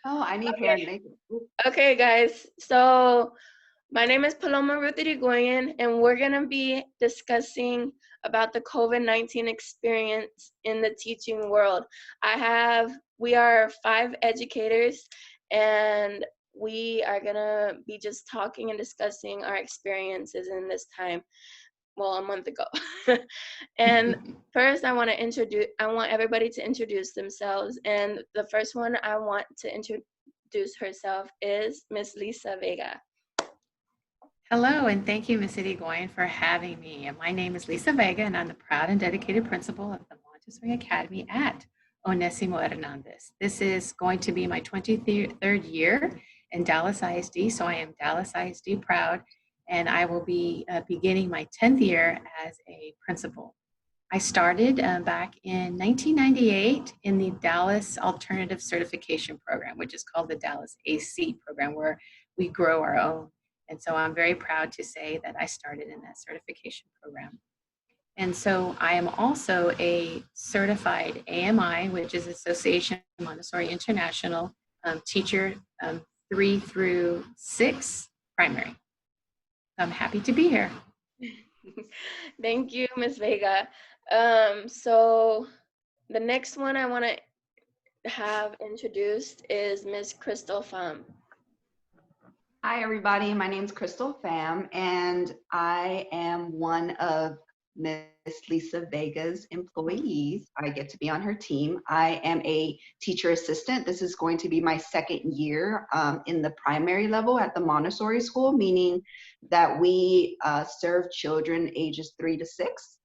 Oh, I need Okay. hand naked. Okay, guys. So my name is Paloma Ruth Irigoyen, and we're gonna be discussing about the COVID-19 experience in the teaching world. We are 5 educators, and we are gonna be just talking and discussing our experiences in this time. Well, a month ago. And first, I want everybody to introduce themselves. And the first one I want to introduce herself is Miss Lisa Vega. Hello, and thank you, Ms. Irigoyen, for having me. And my name is Lisa Vega, and I'm the proud and dedicated principal of the Montessori Academy at Onesimo Hernandez. This is going to be my 23rd year in Dallas ISD, so I am Dallas ISD proud, and I will be beginning my 10th year as a principal. I started back in 1998 in the Dallas Alternative Certification Program, which is called the Dallas AC program, where we grow our own. And so I'm very proud to say that I started in that certification program. And so I am also a certified AMI, which is Association Montessori International teacher 3 through 6 primary. So I'm happy to be here. Thank you, Ms. Vega. So the next one I want to have introduced is Ms. Crystal Pham. Hi, everybody. My name's Crystal Pham, and I am one of Miss Lisa Vega's employees. I get to be on her team. I am a teacher assistant. This is going to be my second year in the primary level at the Montessori school, meaning that we serve children ages 3 to 6.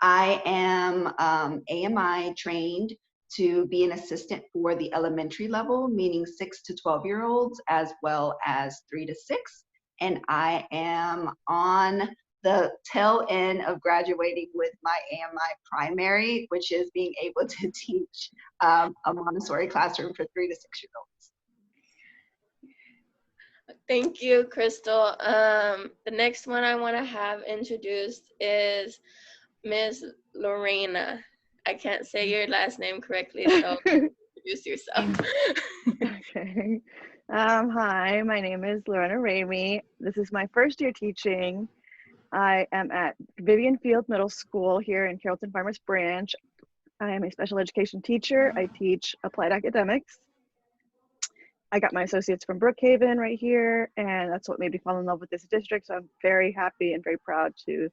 I am AMI trained to be an assistant for the elementary level, meaning 6 to 12-year-olds, as well as 3 to 6. And I am on the tail end of graduating with my AMI primary, which is being able to teach a Montessori classroom for 3 to 6-year-olds. Thank you, Crystal. The next one I want to have introduced is Ms. Lorena. I can't say your last name correctly, so introduce yourself. Okay. Hi, my name is Lorena Ramey. This is my first year teaching. I am at Vivian Field Middle School here in Carrollton Farmers Branch. I am a special education teacher. I teach applied academics. I got my associates from Brookhaven right here, and that's what made me fall in love with this district. So I'm very happy and very proud to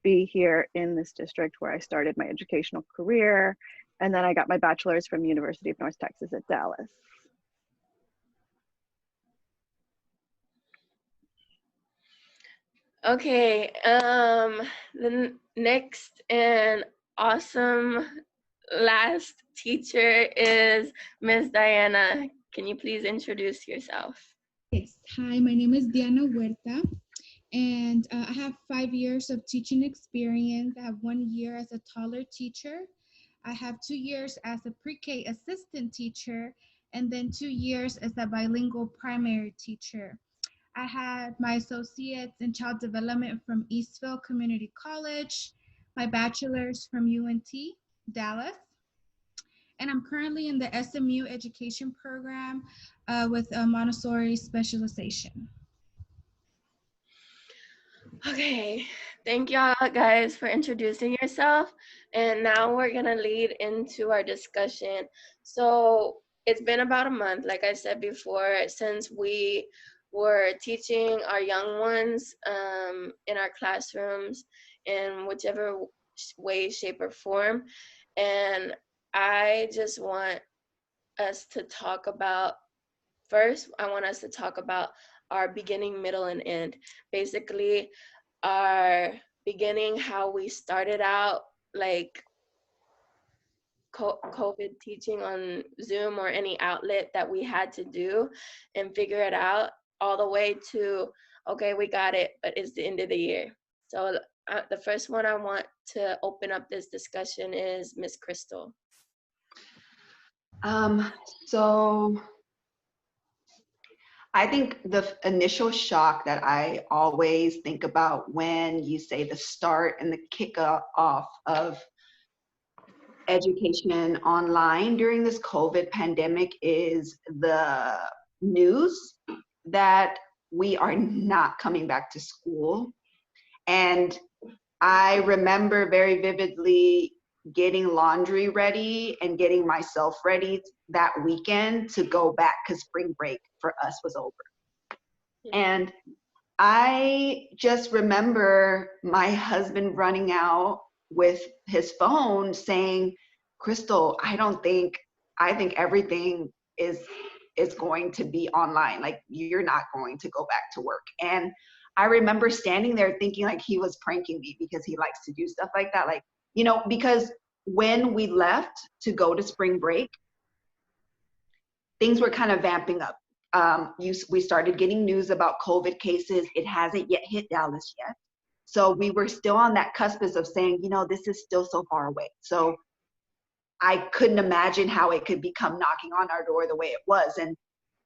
be here in this district where I started my educational career. And then I got my bachelor's from University of North Texas at Dallas. Okay, the next and awesome last teacher is Miss Diana. Can you please introduce yourself? Yes, hi, my name is Diana Huerta, and I have 5 years of teaching experience. I have 1 year as a toddler teacher. I have 2 years as a pre-K assistant teacher, and then 2 years as a bilingual primary teacher. I had my associates in child development from Eastville Community College, my bachelor's from UNT, Dallas, and I'm currently in the SMU education program with a Montessori specialization. Okay, thank y'all guys for introducing yourself. And now we're gonna lead into our discussion. So it's been about a month, like I said before, since we were teaching our young ones in our classrooms in whichever way, shape, or form. And I just want us to talk about, first, I want us to talk about our beginning, middle, and end. Basically, our beginning, how we started out, like COVID teaching on Zoom or any outlet that we had to do and figure it out, all the way to, okay, we got it, but it's the end of the year. So the first one I want to open up this discussion is Miss Crystal. So I think the initial shock that I always think about when you say the start and the kickoff of education online during this COVID pandemic is the news that we are not coming back to school. And I remember very vividly getting laundry ready and getting myself ready that weekend to go back because spring break for us was over. And I just remember my husband running out with his phone saying, Crystal, I think everything is going to be online. Like, you're not going to go back to work. And I remember standing there thinking like he was pranking me because he likes to do stuff like that. Like, you know, because when we left to go to spring break, things were kind of vamping up. We started getting news about COVID cases. It hasn't yet hit Dallas yet. So we were still on that cusp of saying, you know, this is still so far away. So I couldn't imagine how it could become knocking on our door the way it was. And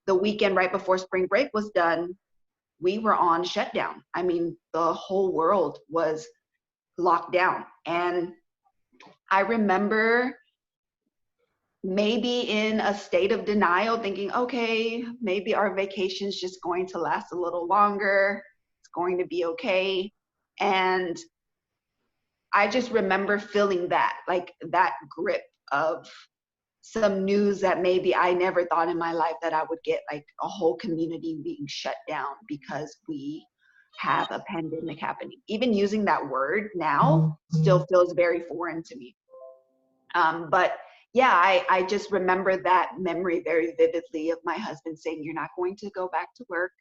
the weekend right before spring break was done, we were on shutdown. I mean, the whole world was locked down. And I remember maybe in a state of denial, thinking, okay, maybe our vacation's just going to last a little longer. It's going to be okay. And I just remember feeling that, like that grip of some news that maybe I never thought in my life that I would get, like a whole community being shut down because we have a pandemic happening. Even using that word now still feels very foreign to me. But yeah, I just remember that memory very vividly of my husband saying, you're not going to go back to work.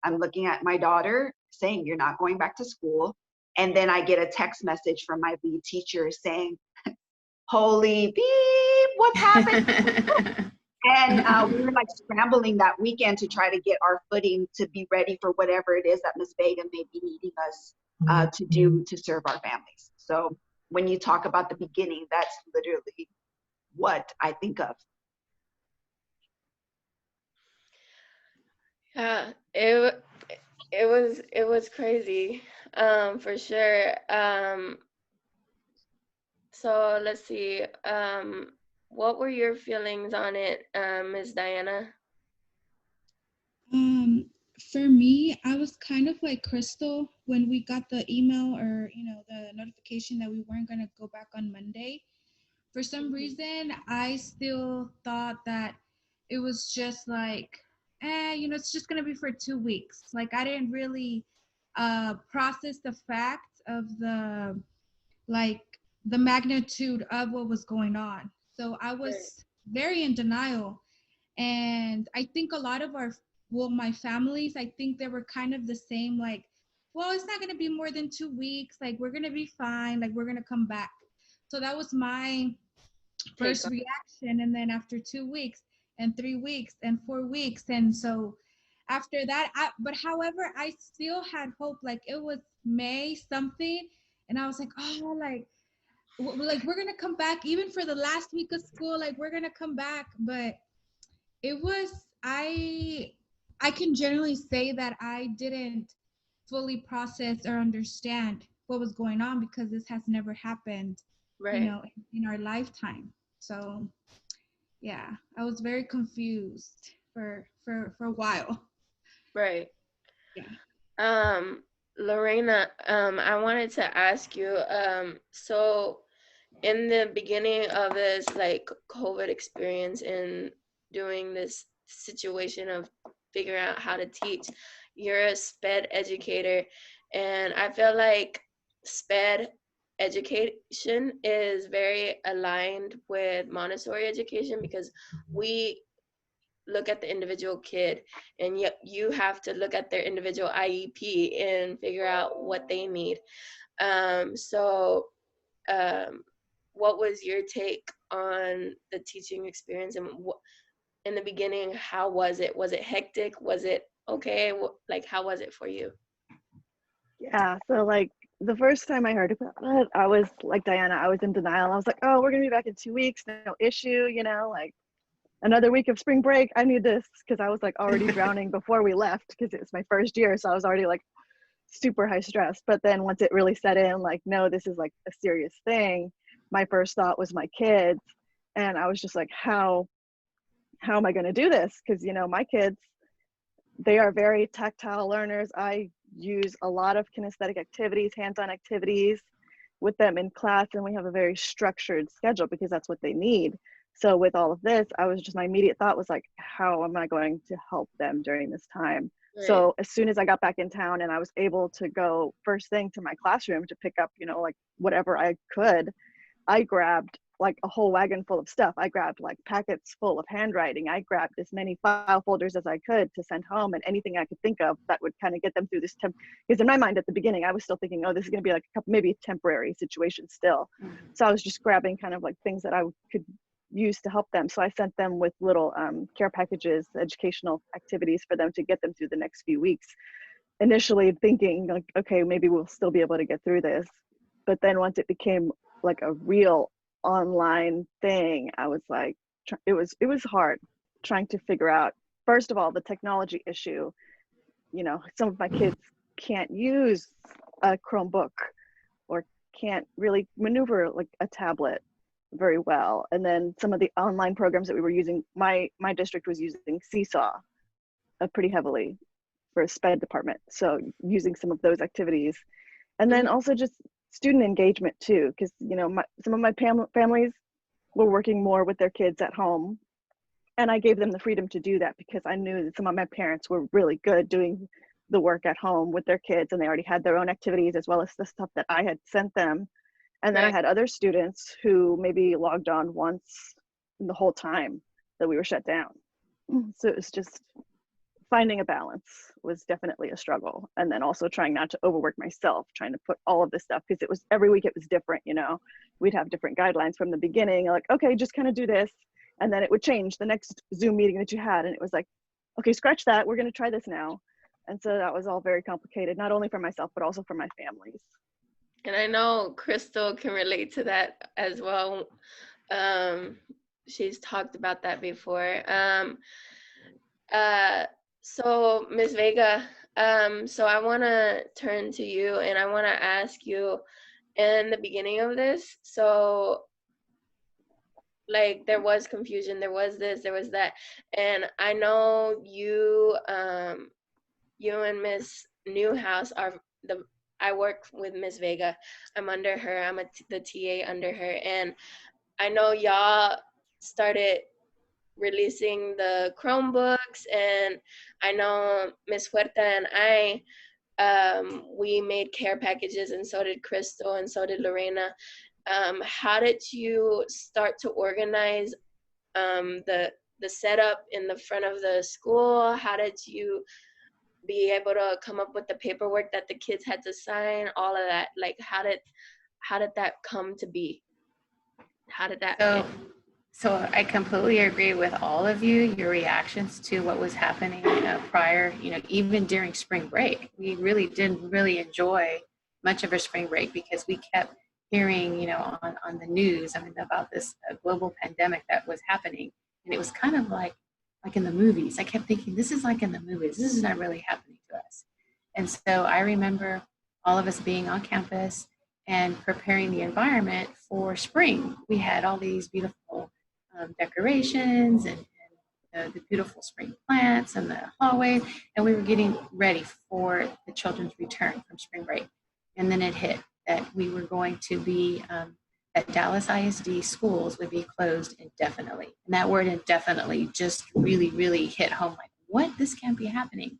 I'm looking at my daughter saying, you're not going back to school. And then I get a text message from my lead teacher saying, holy beep, what's happened? And we were like scrambling that weekend to try to get our footing to be ready for whatever it is that Ms. Vega may be needing us to do to serve our families. So when you talk about the beginning, that's literally what I think of. Yeah, it was crazy, for sure. So let's see. What were your feelings on it, Ms. Diana? For me, I was kind of like Crystal when we got the email or, you know, the notification that we weren't going to go back on Monday. For some reason, I still thought that it was just like, you know, it's just going to be for 2 weeks. Like, I didn't really process the fact of the magnitude of what was going on. So I was very in denial. And I think a lot of my families, I think they were kind of the same, like, well, it's not going to be more than 2 weeks. Like, we're going to be fine. Like, we're going to come back. So that was my first reaction. And then after 2 weeks and 3 weeks and 4 weeks. And so after that, but however, I still had hope. Like, it was May something. And I was like, oh, like we're going to come back even for the last week of school. Like, we're going to come back. But it was, I can generally say that I didn't fully process or understand what was going on because this has never happened, you know, in our lifetime. So yeah, I was very confused for a while. Right. Yeah. Lorena, I wanted to ask you, so in the beginning of this like COVID experience and doing this situation of figuring out how to teach, you're a SPED educator, and I feel like SPED education is very aligned with Montessori education because we look at the individual kid, and yet you have to look at their individual IEP and figure out what they need. So what was your take on the teaching experience, and in the beginning, how was it? Was it hectic? Was it okay? Like, how was it for you? Yeah, so like the first time I heard about it, I was like Diana, I was in denial. I was like, oh, we're gonna be back in 2 weeks, no issue, you know, like another week of spring break. I need this because I was like already drowning before we left because it was my first year. So I was already like super high stress. But then once it really set in, like, no, this is like a serious thing. my first thought was my kids. And I was just like, how am I going to do this? Because, you know, my kids, they are very tactile learners. I use a lot of kinesthetic activities, hands-on activities with them in class, and we have a very structured schedule because that's what they need. So with all of this, my immediate thought was like, how am I going to help them during this time? Right. So as soon as I got back in town and I was able to go first thing to my classroom to pick up, you know, like whatever I could, I grabbed like a whole wagon full of stuff. I grabbed like packets full of handwriting. I grabbed as many file folders as I could to send home, and anything I could think of that would kind of get them through this because in my mind at the beginning, I was still thinking, oh, this is going to be like a couple, maybe a temporary situation still. Mhm. So I was just grabbing kind of like things that I could use to help them. So I sent them with little care packages, educational activities for them to get them through the next few weeks. Initially thinking like, okay, maybe we'll still be able to get through this. But then once it became like a real online thing, I was like, it was hard trying to figure out, first of all, the technology issue. You know, some of my kids can't use a Chromebook or can't really maneuver like a tablet very well. And then some of the online programs that we were using, my district was using Seesaw pretty heavily for a SPED department. So using some of those activities. And then also just student engagement too, because, you know, some of my families were working more with their kids at home. And I gave them the freedom to do that because I knew that some of my parents were really good doing the work at home with their kids, and they already had their own activities as well as the stuff that I had sent them. And then I had other students who maybe logged on once in the whole time that we were shut down. So it was just finding a balance was definitely a struggle. And then also trying not to overwork myself, trying to put all of this stuff, because it was every week it was different, you know. We'd have different guidelines from the beginning, like, okay, just kind of do this. And then it would change the next Zoom meeting that you had. And it was like, okay, scratch that. We're going to try this now. And so that was all very complicated, not only for myself, but also for my families. And I know Crystal can relate to that as well. She's talked about that before. So Ms. Vega, so I want to turn to you and I want to ask you in the beginning of this, so like there was confusion, there was this, there was that, and I know you you and Miss Newhouse are I work with Miss Vega. I'm under her. I'm the TA under her, and I know y'all started releasing the Chromebooks, and I know Miss Huerta and I, we made care packages, and so did Crystal, and so did Lorena. How did you start to organize the setup in the front of the school? How did you be able to come up with the paperwork that the kids had to sign, all of that? Like, how did that come to be? How did that So I completely agree with all of you, your reactions to what was happening prior, you know, even during spring break. We really didn't really enjoy much of a spring break because we kept hearing, you know, on the news, I mean, about this global pandemic that was happening. And it was kind of like in the movies. I kept thinking, this is like in the movies. This is not really happening to us. And so I remember all of us being on campus and preparing the environment for spring. We had all these beautiful decorations and the beautiful spring plants and the hallway, and we were getting ready for the children's return from spring break. And then it hit that we were going to be, that Dallas ISD schools would be closed indefinitely. And that word indefinitely just really, really hit home, like, what? This can't be happening.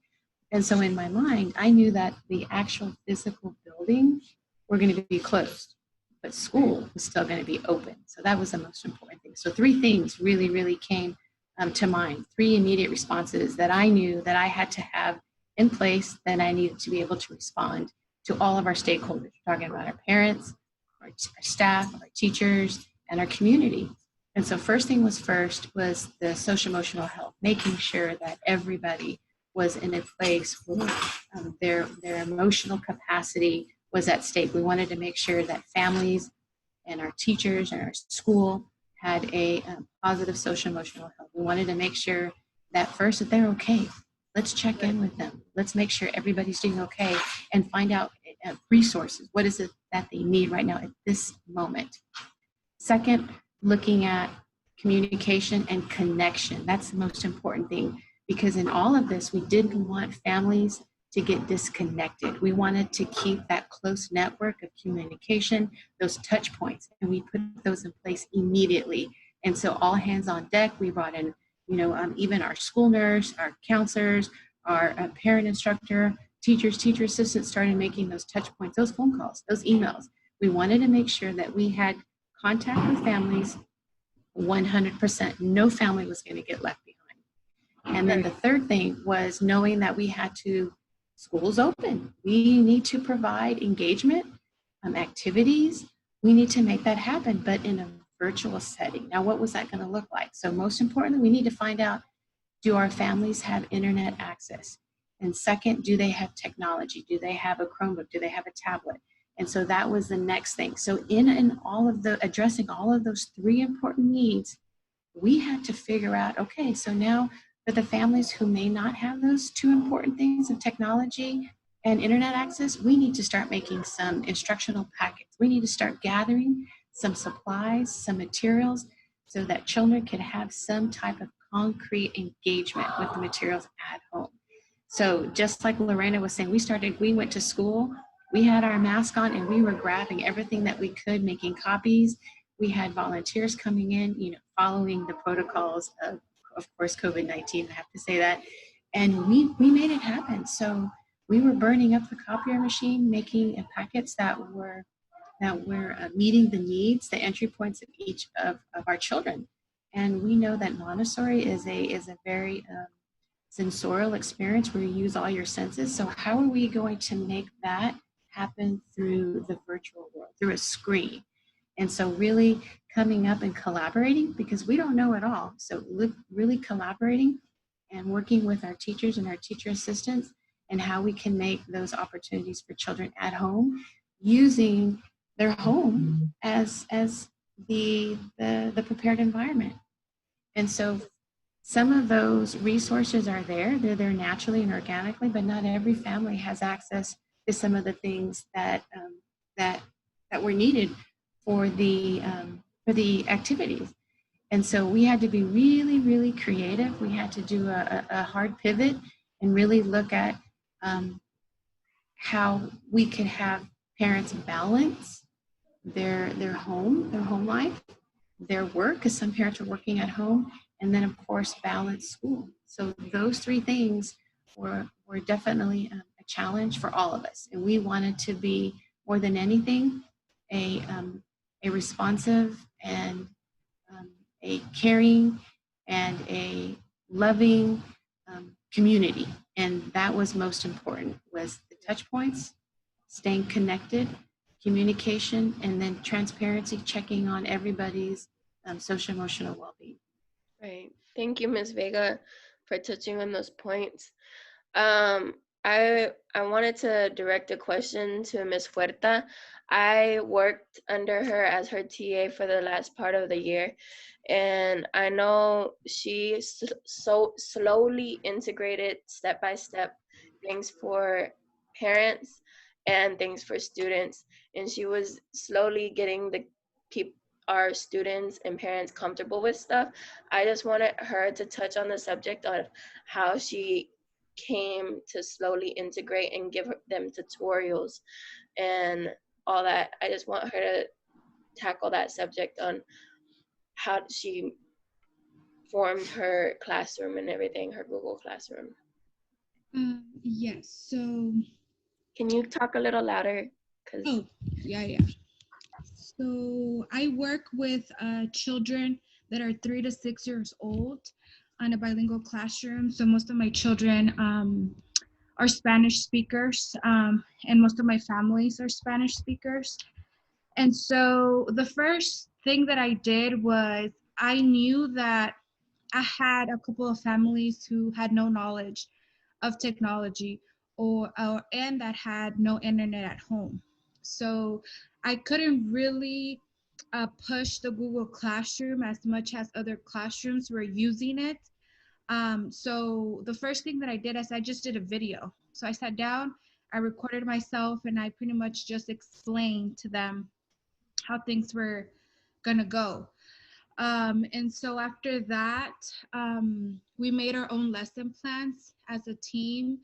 And so in my mind, I knew that the actual physical buildings were going to be closed, but school was still going to be open. So that was the most important thing. So 3 things really, really came to mind, 3 immediate responses that I knew that I had to have in place, that I needed to be able to respond to all of our stakeholders. We're talking about our parents, our staff, our teachers, and our community. And so first thing was the social emotional health, making sure that everybody was in a place where their emotional capacity was at stake. We wanted to make sure that families and our teachers and our school had a positive social emotional health. We wanted to make sure that first that they're okay. Let's check in with them. Let's make sure everybody's doing okay and find out resources. What is it that they need right now at this moment? Second, looking at communication and connection. That's the most important thing, because in all of this, we didn't want families to get disconnected. We wanted to keep that close network of communication, those touch points, and we put those in place immediately. And so all hands on deck, we brought in, even our school nurse, our counselors, our parent instructor, teachers, teacher assistants started making those touch points, those phone calls, those emails. We wanted to make sure that we had contact with families 100%. No family was going to get left behind. And then the third thing was knowing that we had to, schools open. We need to provide engagement, activities. We need to make that happen, but in a virtual setting. Now, what was that going to look like? So most importantly, we need to find out, do our families have internet access? And second, do they have technology? Do they have a Chromebook? Do they have a tablet? And so that was the next thing. So in all of the addressing all of those three important needs, we had to figure out, okay, so now for the families who may not have those two important things of technology and internet access, we need to start making some instructional packets. We need to start gathering some supplies, some materials, so that children can have some type of concrete engagement with the materials at home. So just like Lorena was saying, we went to school, we had our mask on, and we were grabbing everything that we could, making copies. We had volunteers coming in, following the protocols of course, COVID-19, I have to say that. And we made it happen. So we were burning up the copier machine, making packets that were meeting the needs, the entry points of each of our children. And we know that Montessori is a very sensorial experience where you use all your senses. So how are we going to make that happen through the virtual world, through a screen? And so really coming up and collaborating, because we don't know it all. So really collaborating and working with our teachers and our teacher assistants, and how we can make those opportunities for children at home, using their home as the prepared environment. And so some of those resources are there. They're there naturally and organically, but not every family has access to some of the things that were needed for the activities. And so we had to be really, really creative. We had to do a hard pivot and really look at how we could have parents balance their home life, their work, because some parents are working at home, and then of course balance school. So those three things were definitely a challenge for all of us. And we wanted to be, more than anything, a responsive and a caring and a loving community. And that was most important, was the touch points, staying connected, communication, and then transparency, checking on everybody's social emotional well-being. Right. Thank you, Ms. Vega, for touching on those points. I wanted to direct a question to Ms. Huerta. I worked under her as her TA for the last part of the year, and I know she so slowly integrated step by step things for parents and things for students, and she was slowly getting our students and parents comfortable with stuff. I just wanted her to touch on the subject of how she came to slowly integrate and give them tutorials and all that. I just want her to tackle that subject on how she formed her classroom and everything, her Google Classroom. Yes, so. Can you talk a little louder? Oh, yeah. So I work with children that are 3 to 6 years old on a bilingual classroom. So most of my children are Spanish speakers, and most of my families are Spanish speakers. And so the first thing that I did was, I knew that I had a couple of families who had no knowledge of technology and that had no internet at home. So I couldn't really push the Google Classroom as much as other classrooms were using it. So the first thing that I did is I just did a video. So I sat down, I recorded myself, and I pretty much just explained to them how things were gonna go. And so after that, we made our own lesson plans as a team.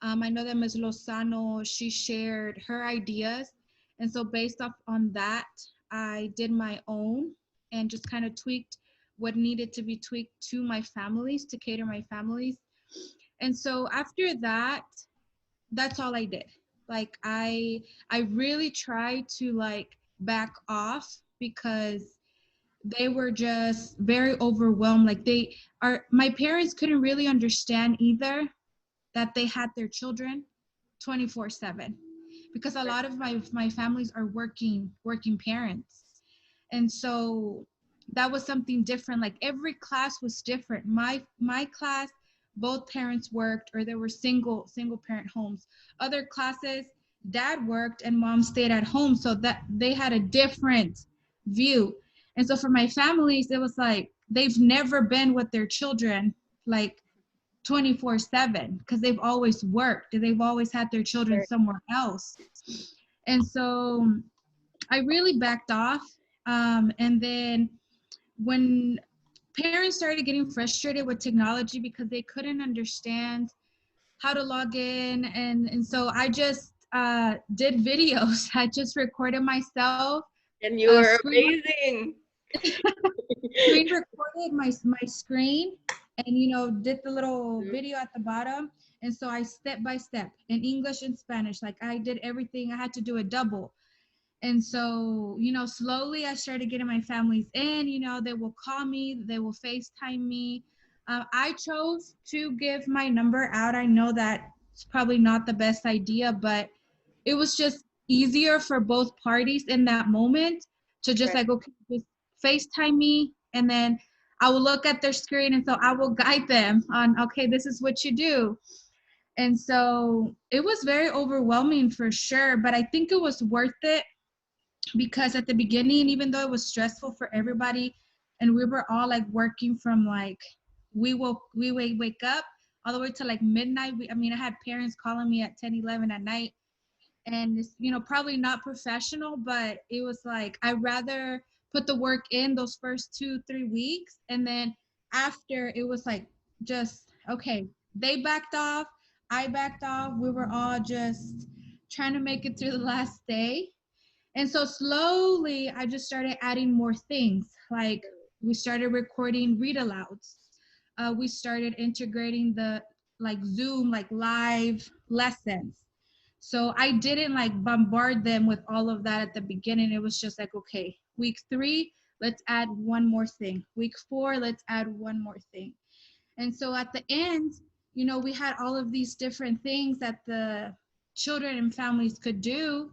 I know that Ms. Lozano, she shared her ideas. And so based off on that, I did my own and just kind of tweaked what needed to be tweaked to my families, to cater my families. And so after that, that's all I did. Like I really tried to like back off because they were just very overwhelmed. Like my parents couldn't really understand either that they had their children 24/7 because a lot of my families are working parents. And so that was something different. Like every class was different. My class, both parents worked, or there were single parent homes. Other classes, dad worked and mom stayed at home, so that they had a different view. And so for my families, it was like they've never been with their children like 24/7 because they've always worked and they've always had their children somewhere else. And so I really backed off. And then when parents started getting frustrated with technology because they couldn't understand how to log in, and so I just did videos. I just recorded myself. And you were Screen amazing. recorded my screen, and did the little video at the bottom. And so I step by step in English and Spanish, like I did everything. I had to do a double. And so, slowly I started getting my families in. They will call me, they will FaceTime me. I chose to give my number out. I know that it's probably not the best idea, but it was just easier for both parties in that moment to just like, okay, just FaceTime me. And then I will look at their screen. And so I will guide them on, okay, this is what you do. And so it was very overwhelming for sure, but I think it was worth it because at the beginning, even though it was stressful for everybody and we were all like working from like, we wake up all the way to like midnight. I had parents calling me at 10, 11 at night, and it's, probably not professional, but it was like, I'd rather put the work in those first 2, 3 weeks. And then after, it was like, just, okay, they backed off, I backed off. We were all just trying to make it through the last day. And so slowly, I just started adding more things. Like we started recording read alouds. We started integrating the like Zoom, like live lessons. So I didn't like bombard them with all of that at the beginning. It was just like, okay, week 3, let's add one more thing. Week 4, let's add one more thing. And so at the end, we had all of these different things that the children and families could do.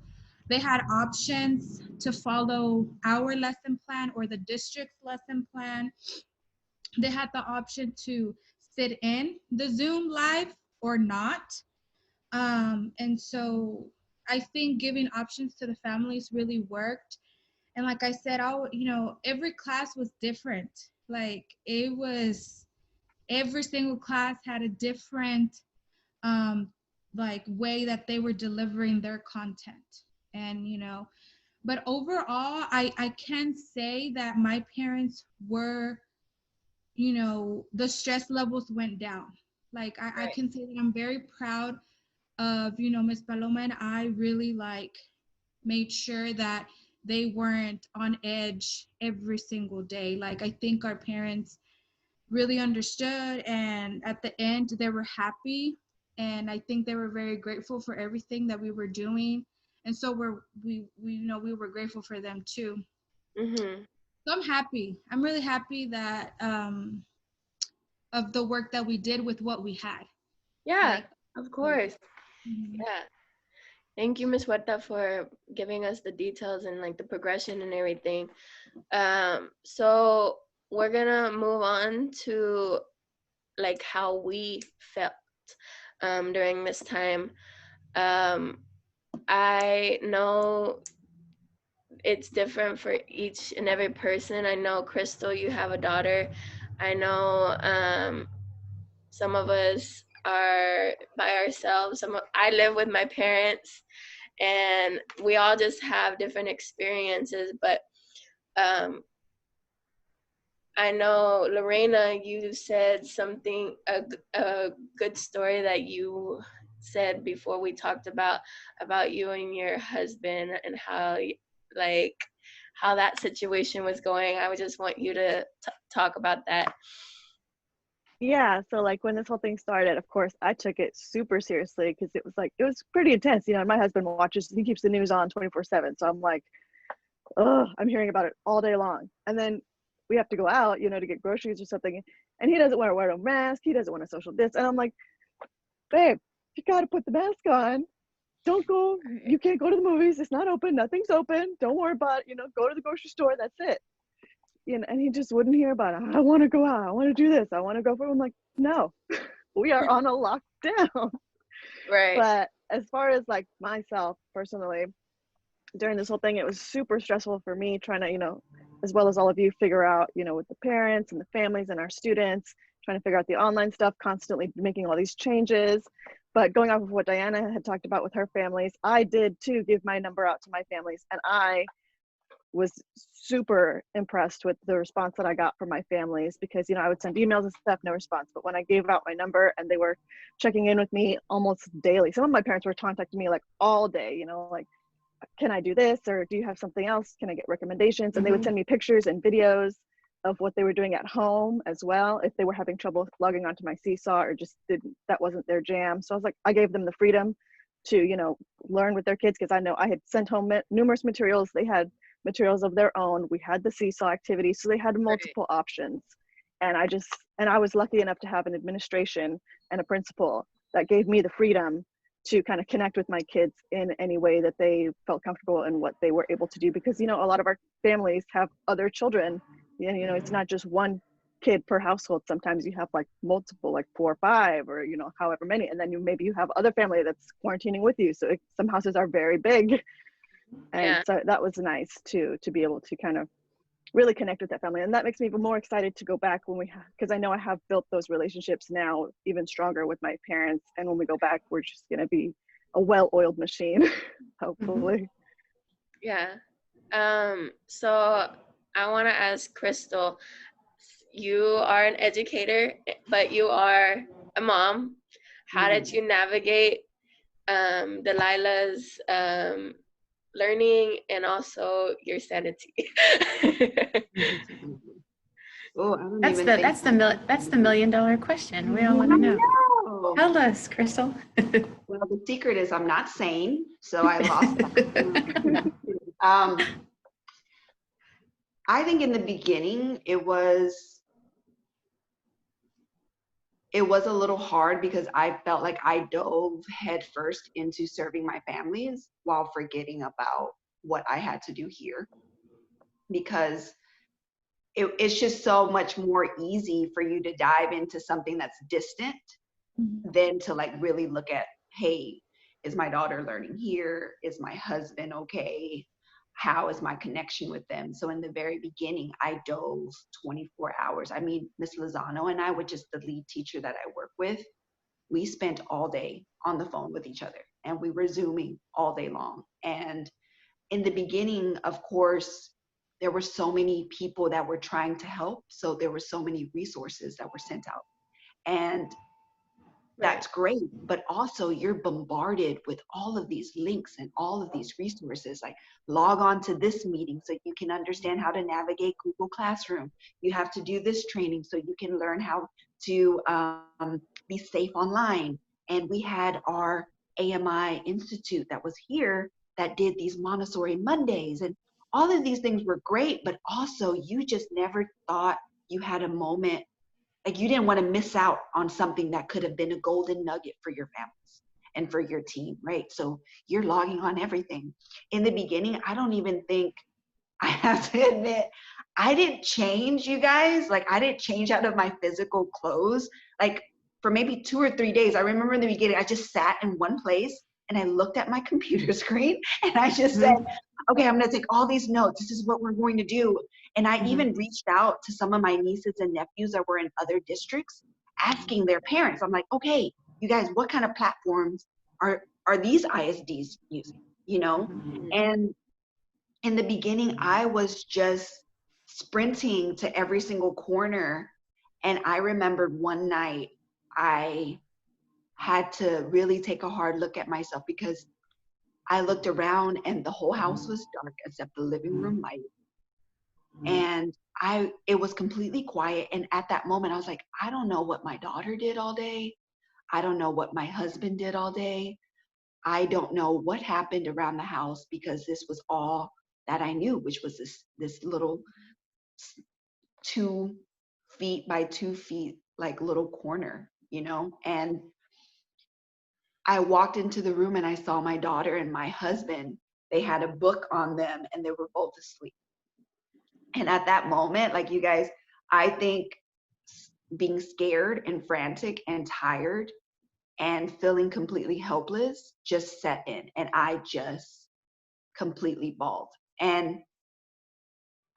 They had options to follow our lesson plan or the district's lesson plan. They had the option to sit in the Zoom live or not. And so I think giving options to the families really worked. And like I said, every class was different. Like it was, every single class had a different like way that they were delivering their content. And but overall, I can say that my parents were, the stress levels went down. Like I can say that I'm very proud of, Miss Paloma and I really like made sure that they weren't on edge every single day. Like I think our parents really understood, and at the end they were happy, and I think they were very grateful for everything that we were doing. And so we were grateful for them too. Mm-hmm. So I'm happy. I'm really happy that of the work that we did with what we had. Yeah, Like, of course. mm-hmm. Yeah. Thank you, Miss Huerta, for giving us the details and like the progression and everything. So we're gonna move on to like how we felt during this time. I know it's different for each and every person. I know, Crystal, you have a daughter. I know some of us are by ourselves. I live with my parents, and we all just have different experiences. But I know, Lorena, you said something, a good story that you said before we talked about you and your husband and how, like, how that situation was going. I would just want you to talk about that. Yeah, so like when this whole thing started, of course, I took it super seriously because it was pretty intense. You know, my husband watches, he keeps the news on 24/7. So I'm like, oh, I'm hearing about it all day long. And then we have to go out, you know, to get groceries or something. And he doesn't want to wear a mask. He doesn't want to social distance. And I'm like, babe, you got to put the mask on. Don't go. You can't go to the movies. It's not open. Nothing's open. Don't worry about it. You know, go to the grocery store. That's it. You know, and he just wouldn't hear about it. I want to go out. I want to do this. I want to go for it. I'm like, no, we are on a lockdown. Right. But as far as like myself personally, during this whole thing, it was super stressful for me trying to, you know, as well as all of you, figure out, you know, with the parents and the families and our students, trying to figure out the online stuff, constantly making all these changes. But going off of what Diana had talked about with her families, I did too give my number out to my families, and I was super impressed with the response that I got from my families, because, you know, I would send emails and stuff, no response. But when I gave out my number and they were checking in with me almost daily, some of my parents were contacting me like all day, you know, like, can I do this? Or do you have something else? Can I get recommendations? And they would send me pictures and videos of what they were doing at home as well, if they were having trouble logging onto my Seesaw or just that wasn't their jam. So I was like, I gave them the freedom to, you know, learn with their kids, because I know I had sent home numerous materials. They had materials of their own. We had the Seesaw activity, so they had multiple options. And I was lucky enough to have an administration and a principal that gave me the freedom to kind of connect with my kids in any way that they felt comfortable and what they were able to do. Because, you know, a lot of our families have other children, and, you know, it's not just one kid per household. Sometimes you have like multiple, like 4 or 5, or, you know, however many. And then maybe you have other family that's quarantining with you. So some houses are very big. And so that was nice to be able to kind of really connect with that family. And that makes me even more excited to go back when because I know I have built those relationships now even stronger with my parents. And when we go back, we're just going to be a well-oiled machine, hopefully. Yeah. So I want to ask Crystal, you are an educator, but you are a mom. How did you navigate Delilah's learning and also your sanity? Oh, That's the $1 million question. We all want to know. Tell us, Crystal. Well, the secret is I'm not sane, so I lost that. I think in the beginning it was a little hard because I felt like I dove headfirst into serving my families while forgetting about what I had to do here, because it's just so much more easy for you to dive into something that's distant than to like really look at, hey, is my daughter learning here? Is my husband okay? How is my connection with them? So in the very beginning, I dove 24 hours. I mean, Miss Lozano and I, which is the lead teacher that I work with, we spent all day on the phone with each other, and we were Zooming all day long. And in the beginning, of course, there were so many people that were trying to help. So there were so many resources that were sent out. And that's great, but also you're bombarded with all of these links and all of these resources, like log on to this meeting so you can understand how to navigate Google Classroom. You have to do this training so you can learn how to be safe online. And we had our AMI Institute that was here that did these Montessori Mondays, and all of these things were great, but also you just never thought you had a moment. Like you didn't want to miss out on something that could have been a golden nugget for your families and for your team, right? So you're logging on everything. In the beginning, I don't even think, I have to admit, I didn't change, you guys. Like I didn't change out of my physical clothes. Like for maybe 2 or 3 days, I remember in the beginning, I just sat in one place and I looked at my computer screen and I just said, okay, I'm gonna take all these notes. This is what we're going to do. And I even reached out to some of my nieces and nephews that were in other districts, asking their parents. I'm like, okay, you guys, what kind of platforms are these ISDs using, you know? And in the beginning, I was just sprinting to every single corner. And I remembered one night I had to really take a hard look at myself, because I looked around and the whole house was dark except the living room light. And it was completely quiet. And at that moment, I was like, I don't know what my daughter did all day. I don't know what my husband did all day. I don't know what happened around the house, because this was all that I knew, which was this little 2 feet by 2 feet, like little corner, you know? And I walked into the room and I saw my daughter and my husband. They had a book on them and they were both asleep. And at that moment, like, you guys, I think being scared and frantic and tired and feeling completely helpless just set in. And I just completely bawled. And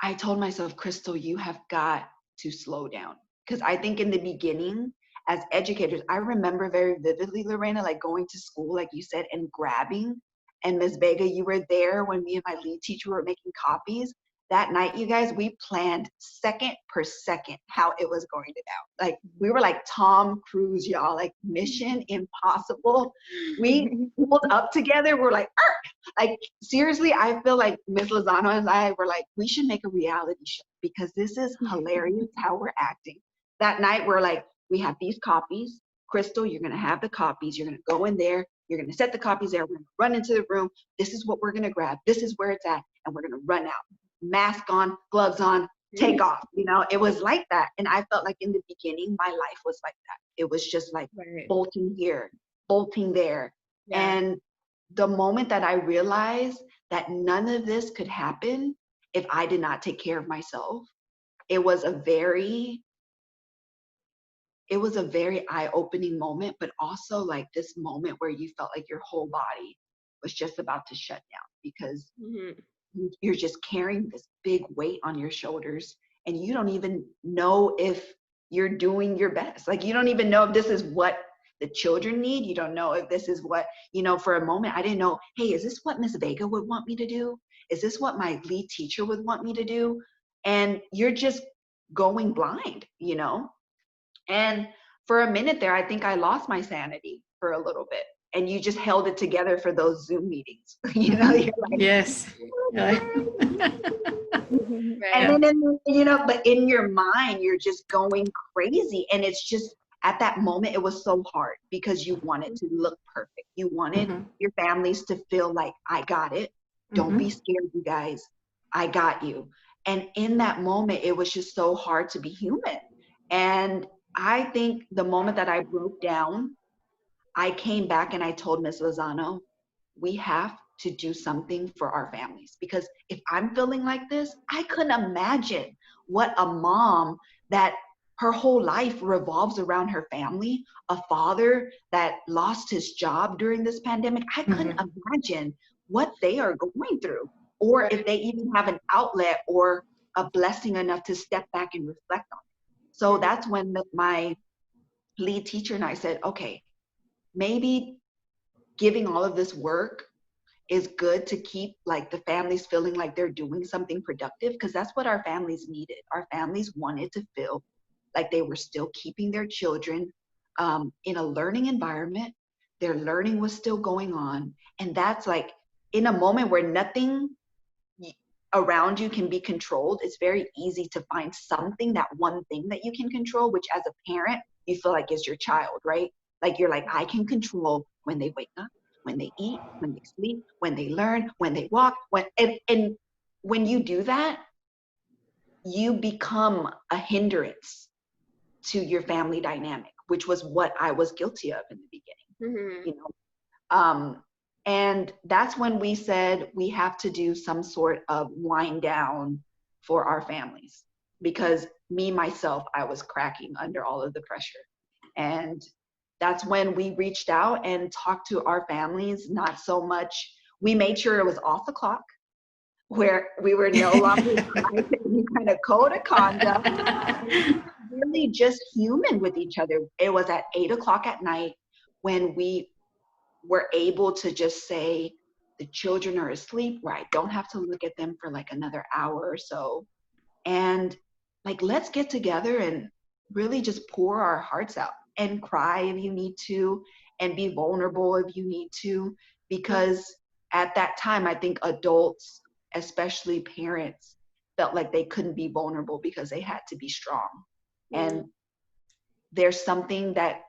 I told myself, Crystal, you have got to slow down. Because I think in the beginning, as educators, I remember very vividly, Lorena, like going to school, like you said, and grabbing. And Ms. Vega, you were there when me and my lead teacher were making copies. That night, you guys, we planned second per second how it was going to go. Like, we were like Tom Cruise, y'all, like Mission Impossible. We pulled up together. We're like, arr! Like, seriously, I feel like Ms. Lozano and I were like, we should make a reality show, because this is hilarious how we're acting. That night, we're like, we have these copies. Crystal, you're going to have the copies. You're going to go in there. You're going to set the copies there. We're going to run into the room. This is what we're going to grab. This is where it's at. And we're going to run out. Mask on, gloves on, take off. You know, it was like that. And I felt like in the beginning, my life was like that. It was just like bolting here, bolting there. Yeah. And the moment that I realized that none of this could happen if I did not take care of myself, it was a very eye-opening moment, but also like this moment where you felt like your whole body was just about to shut down, because you're just carrying this big weight on your shoulders, and you don't even know if you're doing your best. Like, you don't even know if this is what the children need. You don't know if this is what, you know, for a moment, I didn't know, hey, is this what Ms. Vega would want me to do? Is this what my lead teacher would want me to do? And you're just going blind, you know? And for a minute there, I think I lost my sanity for a little bit. And you just held it together for those Zoom meetings. You know, you're like, yes. And then, you know, but in your mind, you're just going crazy. And it's just, at that moment, it was so hard, because you wanted to look perfect. You wanted your families to feel like, I got it. Don't be scared, you guys. I got you. And in that moment, it was just so hard to be human. And I think the moment that I broke down, I came back and I told Ms. Lozano, we have to do something for our families, because if I'm feeling like this, I couldn't imagine what a mom that her whole life revolves around her family, a father that lost his job during this pandemic. I couldn't imagine what they are going through, or if they even have an outlet or a blessing enough to step back and reflect on it. So that's when my lead teacher and I said, okay, maybe giving all of this work is good to keep like the families feeling like they're doing something productive, because that's what our families needed. Our families wanted to feel like they were still keeping their children in a learning environment. Their learning was still going on. And that's like, in a moment where nothing around you can be controlled, it's very easy to find something, that one thing that you can control, which as a parent, you feel like is your child, right? Like, you're like, I can control when they wake up, when they eat, when they sleep, when they learn, when they walk, and when you do that, you become a hindrance to your family dynamic, which was what I was guilty of in the beginning, you know? And that's when we said we have to do some sort of wind down for our families, because me, myself, I was cracking under all of the pressure. And that's when we reached out and talked to our families. Not so much, we made sure it was off the clock, where we were no longer trying to any kind of code of conduct, really just human with each other. It was at 8 o'clock at night when we were able to just say, the children are asleep, where I don't have to look at them for like another hour or so. and like, let's get together and really just pour our hearts out and cry if you need to, and be vulnerable if you need to, because at that time, I think adults, especially parents, felt like they couldn't be vulnerable because they had to be strong. And there's something that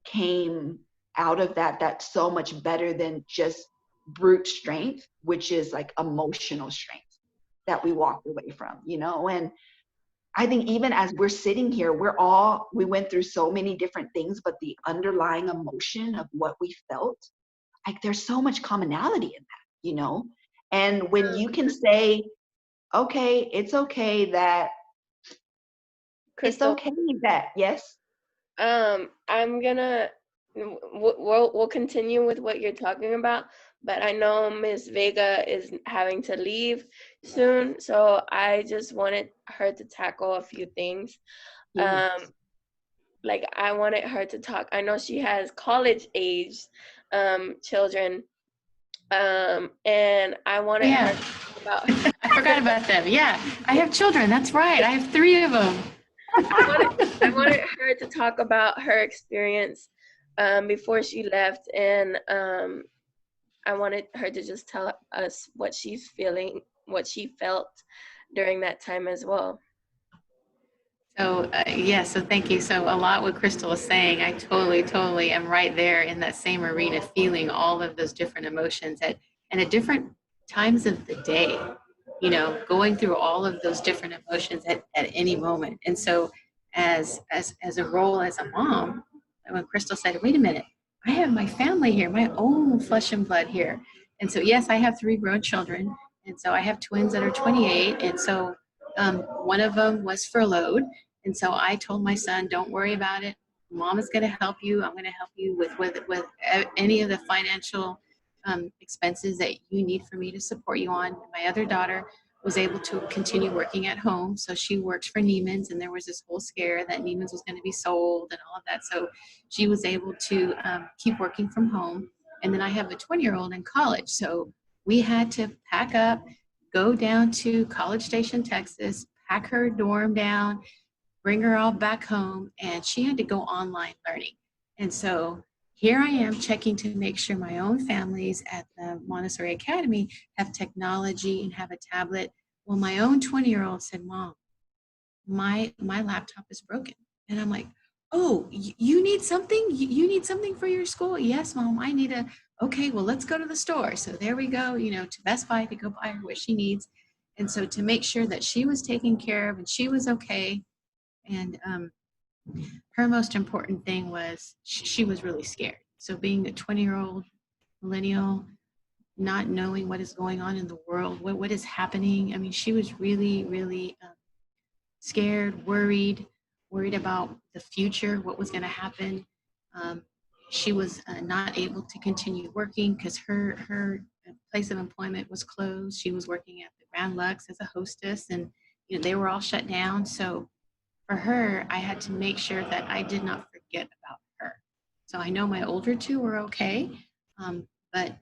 came out of that that's so much better than just brute strength, which is like emotional strength that we walked away from, you know? And I think even as we're sitting here, we went through so many different things, but the underlying emotion of what we felt, like there's so much commonality in that, you know? And when you can say, okay, it's okay that, Crystal, yes. I'm gonna we'll continue with what you're talking about, but I know Miss Vega is having to leave soon, so I just wanted her to tackle a few things. Yes. Like I wanted her to talk. I know she has college age children, and I wanted her to talk about. I forgot about them. Yeah, I have children. That's right. I have 3 of them. I wanted her to talk about her experience before she left, and I wanted her to just tell us what she's feeling, what she felt during that time as well. So so thank you. So a lot what Crystal is saying, I totally am right there in that same arena, feeling all of those different emotions at different times of the day, you know, going through all of those different emotions at any moment. And so as a role as a mom, when Crystal said, wait a minute, I have my family here, my own flesh and blood here. And so, yes, I have 3 grown children. And so I have twins that are 28. And so one of them was furloughed. And so I told my son, don't worry about it. Mom is going to help you. I'm going to help you with any of the financial expenses that you need for me to support you on. My other daughter was able to continue working at home. So she worked for Neiman's, and there was this whole scare that Neiman's was going to be sold and all of that. So she was able to keep working from home. And then I have a 20-year-old in college. So we had to pack up, go down to College Station, Texas, pack her dorm down, bring her all back home, and she had to go online learning. And so here I am checking to make sure my own families at the Montessori Academy have technology and have a tablet. Well, my own 20-year-old said, Mom, my laptop is broken. And I'm like, oh, you need something? You need something for your school? Yes, Mom, I need okay, well, let's go to the store. So there we go, you know, to Best Buy to go buy her what she needs. And so to make sure that she was taken care of and she was okay. And her most important thing was she was really scared. So being a 20-year-old millennial, not knowing what is going on in the world, what is happening. I mean, she was really scared, worried about the future, what was going to happen. She was not able to continue working because her place of employment was closed. She was working at the Grand Lux as a hostess, and you know they were all shut down. So for her, I had to make sure that I did not forget about her. So I know my older 2 were okay, but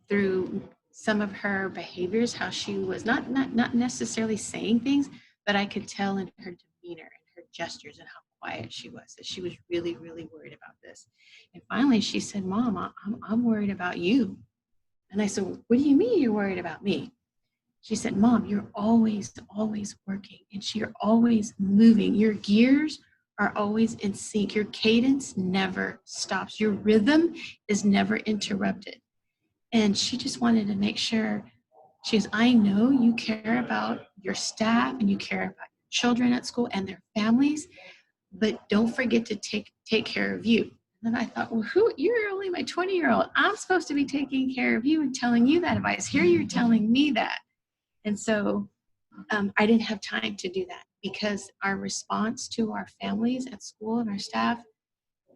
through some of her behaviors, how she was not necessarily saying things, but I could tell in her demeanor and her gestures and how quiet she was, that she was really worried about this. And finally she said, Mom, I'm worried about you. And I said, what do you mean you're worried about me? She said, Mom, you're always working, and you're always moving. Your gears are always in sync. Your cadence never stops. Your rhythm is never interrupted. And she just wanted to make sure, she goes, I know you care about your staff and you care about your children at school and their families, but don't forget to take care of you. And then I thought, well, you're only my 20-year-old. I'm supposed to be taking care of you and telling you that advice. Here you're telling me that. And so I didn't have time to do that because our response to our families at school and our staff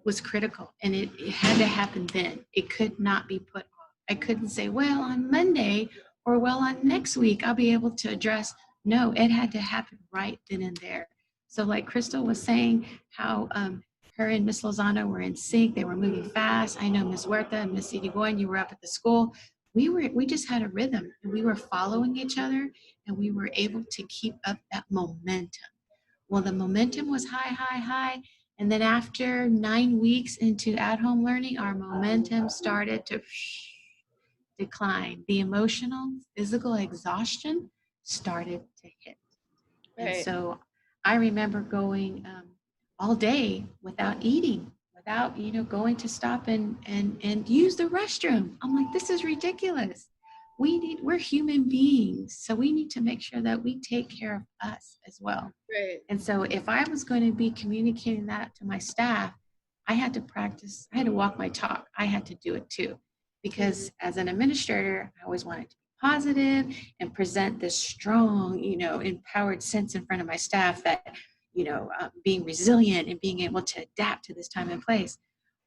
was critical, and it had to happen then. It could not be put off. I couldn't say, well, on Monday or well, on next week, I'll be able to address. No, it had to happen right then and there. So like Crystal was saying, how her and Miss Lozano were in sync. They were moving fast. I know Miss Huerta and Miss Irigoyen, you were up at the school we just had a rhythm, and we were following each other, and we were able to keep up that momentum. Well, the momentum was high, high, high. And then after 9 weeks into at-home learning, our momentum started to decline. The emotional, physical exhaustion started to hit. And Right. so I remember going all day without eating, without, going to stop and use the restroom. I'm like, this is ridiculous. We're human beings. So we need to make sure that we take care of us as well. Right. And so if I was going to be communicating that to my staff, I had to practice, I had to walk my talk. I had to do it too. Because as an administrator, I always wanted to be positive and present this strong, empowered sense in front of my staff that, being resilient and being able to adapt to this time and place.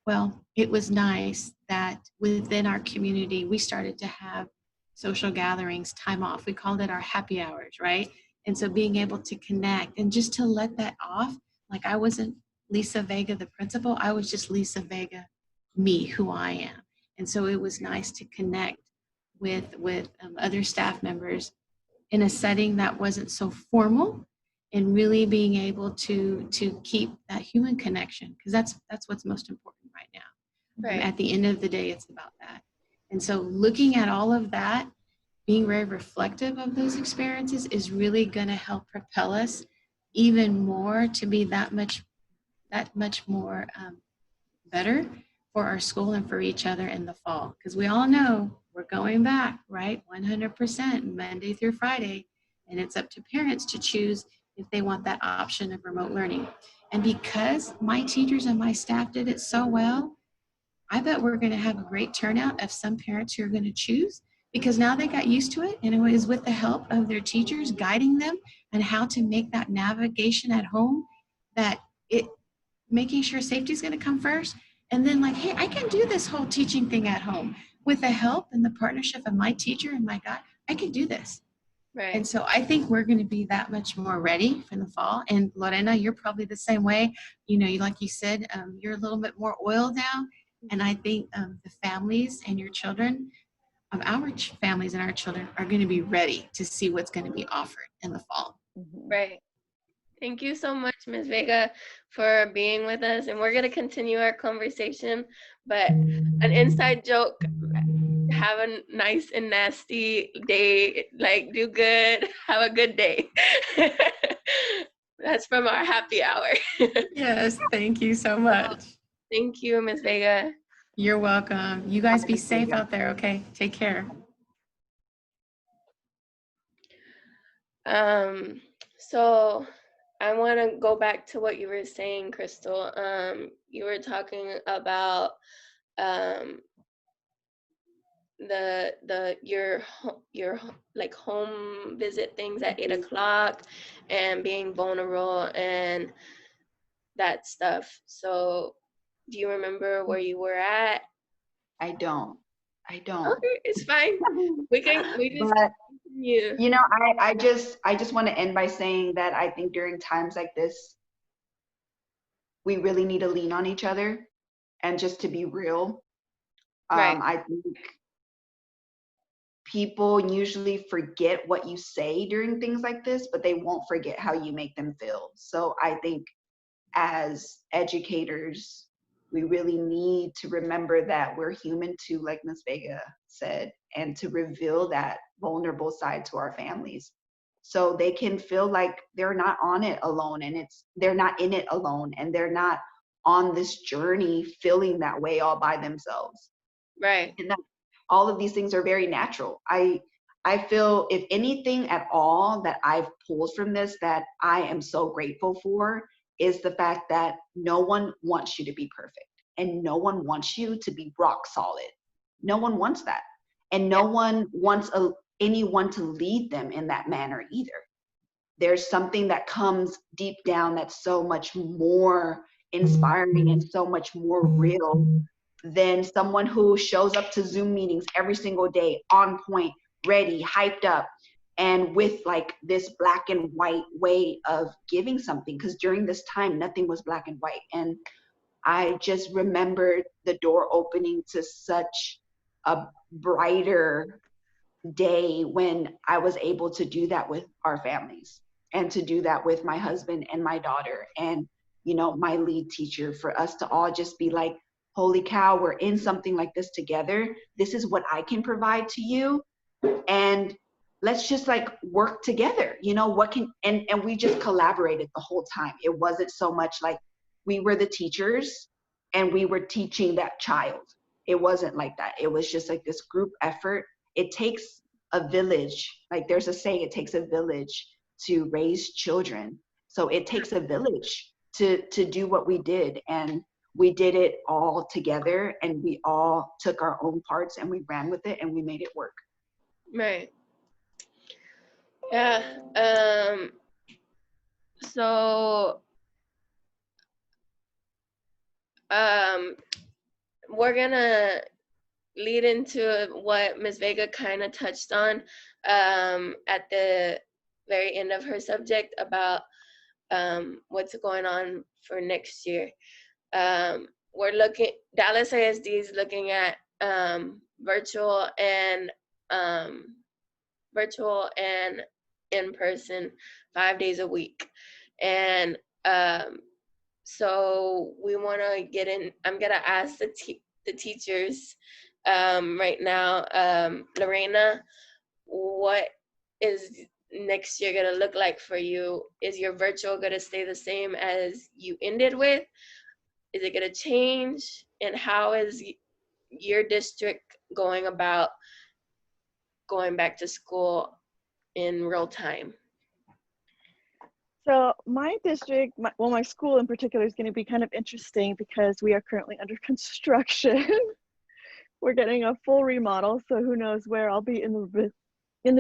Well, it was nice that within our community, we started to have social gatherings, time off. We called it our happy hours, right? And so being able to connect and just to let that off, like I wasn't Lisa Vega, the principal, I was just Lisa Vega, me, who I am. And so it was nice to connect with other staff members in a setting that wasn't so formal, and really being able to keep that human connection, because that's what's most important right now. Right. At the end of the day, it's about that. And so looking at all of that, being very reflective of those experiences is really going to help propel us even more to be that much more better for our school and for each other in the fall. Because we all know we're going back, right? 100% Monday through Friday. And it's up to parents to choose if they want that option of remote learning. And because my teachers and my staff did it so well, I bet we're going to have a great turnout of some parents who are going to choose, because now they got used to it, and it was with the help of their teachers guiding them on how to make that navigation at home, that it making sure safety is going to come first. And then like, hey, I can do this whole teaching thing at home with the help and the partnership of my teacher and my God, I can do this. Right. And so I think we're going to be that much more ready for the fall. And Lorena, you're probably the same way. Like you said, you're a little bit more oiled now. And I think the families and your children, our families and our children are going to be ready to see what's going to be offered in the fall. Right. Thank you so much, Ms. Vega, for being with us. And we're going to continue our conversation. But an inside joke, have a nice and nasty day. Like, do good. Have a good day. That's from our happy hour. Yes, thank you so much. Thank you, Ms. Vega. You're welcome. You guys be safe out there, okay? Take care. So I want to go back to what you were saying, Crystal. You were talking about your like home visit things at 8 o'clock and being vulnerable and that stuff. So do you remember where you were at? I don't. Okay, it's fine. We just But continue. I just want to end by saying that I think during times like this, we really need to lean on each other, and just to be real. Right. I think people usually forget what you say during things like this, but they won't forget how you make them feel. So I think as educators, we really need to remember that we're human too, like Ms. Vega said, and to reveal that vulnerable side to our families so they can feel like they're not on it alone, and they're not in it alone, and they're not on this journey feeling that way all by themselves. Right. And that all of these things are very natural. I feel, if anything at all that I've pulled from this that I am so grateful for, is the fact that no one wants you to be perfect, and no one wants you to be rock solid. No one wants that. And no one wants anyone to lead them in that manner either. There's something that comes deep down that's so much more inspiring and so much more real than someone who shows up to Zoom meetings every single day, on point, ready, hyped up, and with like this black and white way of giving something. Because during this time, nothing was black and white. And I just remembered the door opening to such a brighter day when I was able to do that with our families and to do that with my husband and my daughter and, you know, my lead teacher, for us to all just be like, holy cow, we're in something like this together. This is what I can provide to you. And let's just like work together, you know, what can, and we just collaborated the whole time. It wasn't so much like we were the teachers and we were teaching that child. It wasn't like that. It was just like this group effort. It takes a village. Like there's a saying, it takes a village to raise children. So it takes a village to do what we did. And we did it all together, and we all took our own parts and we ran with it and we made it work. Right. Yeah. So we're gonna lead into what Ms. Vega kind of touched on at the very end of her subject about what's going on for next year. We're looking, Dallas ISD is looking at virtual and in person 5 days a week. And so we want to get in. I'm going to ask the teachers right now, Lorena, what is next year going to look like for you? Is your virtual going to stay the same as you ended with? Is it going to change? And how is your district going about going back to school in real time? So my district, my school in particular, is going to be kind of interesting because we are currently under construction. We're getting a full remodel, so who knows where I'll be in the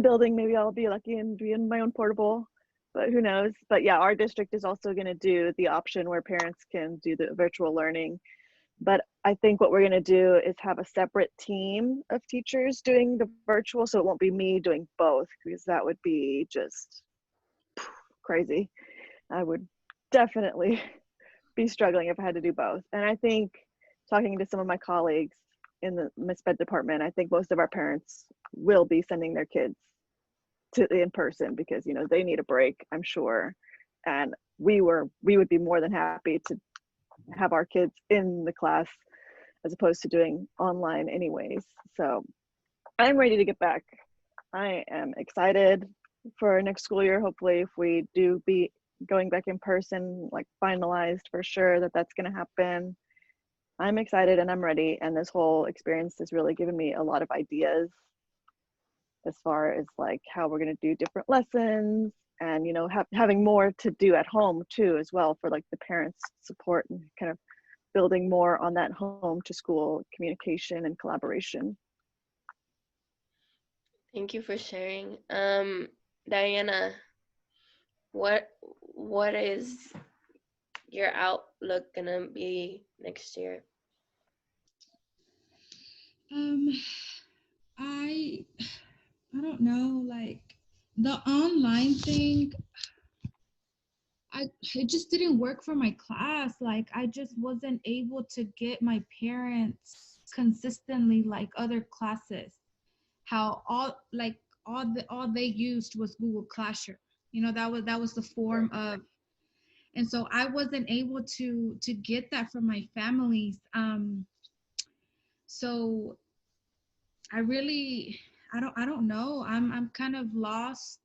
building. Maybe I'll be lucky and be in my own portable, but who knows. But yeah, our district is also going to do the option where parents can do the virtual learning. But I think what we're going to do is have a separate team of teachers doing the virtual, so it won't be me doing both, because that would be just crazy. I would definitely be struggling if I had to do both. And I think, talking to some of my colleagues in the MISPED department, I think most of our parents will be sending their kids to in person because, you know, they need a break, I'm sure. And we would be more than happy to have our kids in the class as opposed to doing online anyways. So I'm ready to get back. I am excited for next school year. Hopefully, if we do be going back in person, like finalized for sure that that's going to happen. I'm excited and I'm ready. And this whole experience has really given me a lot of ideas as far as like how we're going to do different lessons, and, you know, having more to do at home too as well for like the parents' support, and kind of building more on that home to school communication and collaboration. Thank you for sharing. Diana, what is your outlook gonna be next year? I don't know, like the online thing, it just didn't work for my class. Like I just wasn't able to get my parents consistently like other classes. How all they used was Google Classroom. You know, that was the form of, and so I wasn't able to get that from my families. So I really, I don't know. I'm kind of lost.